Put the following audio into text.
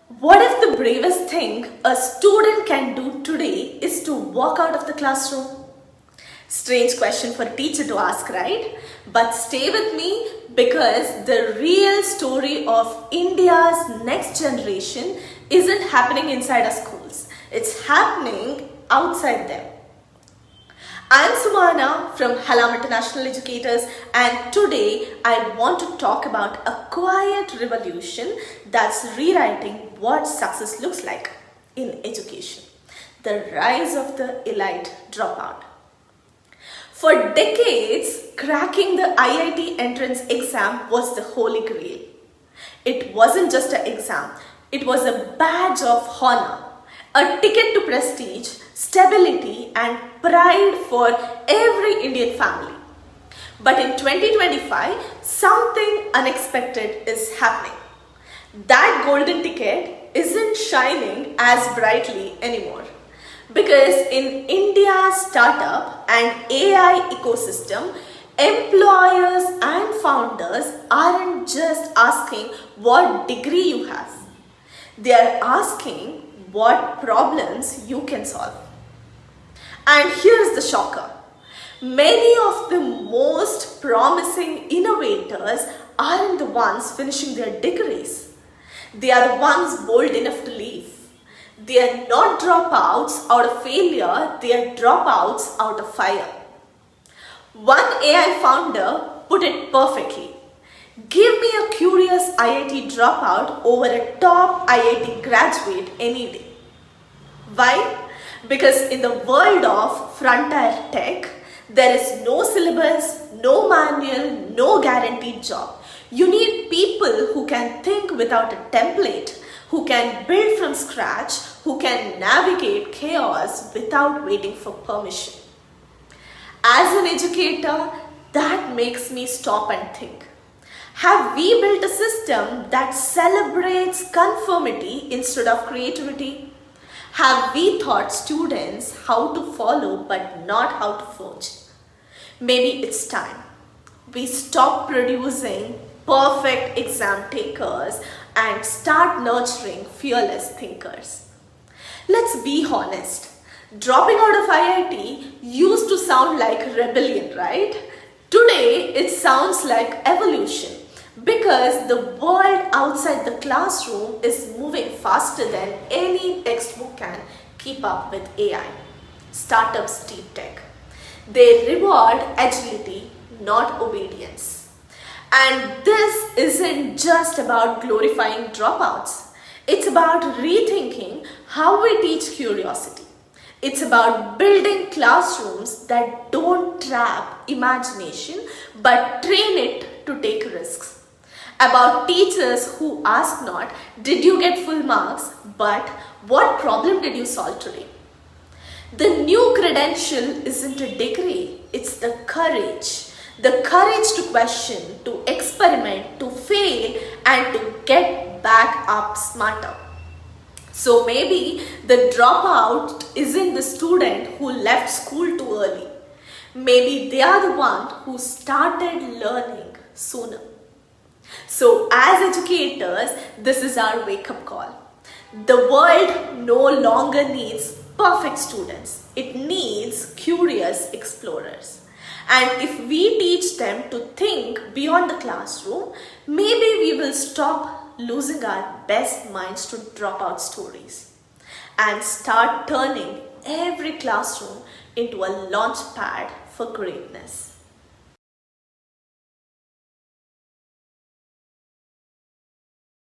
What if the bravest thing a student can do today is to walk out of the classroom? Strange question for a teacher to ask, right? But stay with me because the real story of India's next generation isn't happening inside our schools. It's happening outside them. I'm Sumana from Hallam International Educators, and today I want to talk about a quiet revolution that's rewriting what success looks like in education. The rise of the elite dropout. For decades, cracking the IIT entrance exam was the holy grail. It wasn't just an exam, it was a badge of honor, a ticket to prestige, stability, and pride for every Indian family. But in 2025, something unexpected is happening. That golden ticket isn't shining as brightly anymore. Because in India's startup and AI ecosystem, employers and founders aren't just asking what degree you have. They are asking what problems you can solve. And here's the shocker. Many of the most promising innovators aren't the ones finishing their degrees. They are the ones bold enough to leave. They are not dropouts out of failure, they are dropouts out of fire. One AI founder put it perfectly. Give me a curious IIT dropout over a top IIT graduate any day. Why? Because in the world of frontier tech, there is no syllabus, no manual, no guaranteed job. You need people who can think without a template, who can build from scratch, who can navigate chaos without waiting for permission. As an educator, that makes me stop and think. Have we built a system that celebrates conformity instead of creativity? Have we taught students how to follow but not how to forge? Maybe it's time we stop producing perfect exam takers and start nurturing fearless thinkers. Let's be honest. Dropping out of IIT used to sound like rebellion, right? Today, it sounds like evolution because the world outside the classroom is moving faster than any textbook can keep up with AI. Startups deep tech. They reward agility, not obedience. And this isn't just about glorifying dropouts. It's about rethinking how we teach curiosity. It's about building classrooms that don't trap imagination but train it to take risks. About teachers who ask not, did you get full marks, but what problem did you solve today? The new credential isn't a degree, it's the courage. The courage to question, to experiment, to fail, and to get back up smarter. So maybe the dropout isn't the student who left school too early. Maybe they are the one who started learning sooner. So as educators, this is our wake-up call. The world no longer needs perfect students. It needs curious explorers. And if we teach them to think beyond the classroom, maybe we will stop losing our best minds to dropout stories and start turning every classroom into a launch pad for greatness.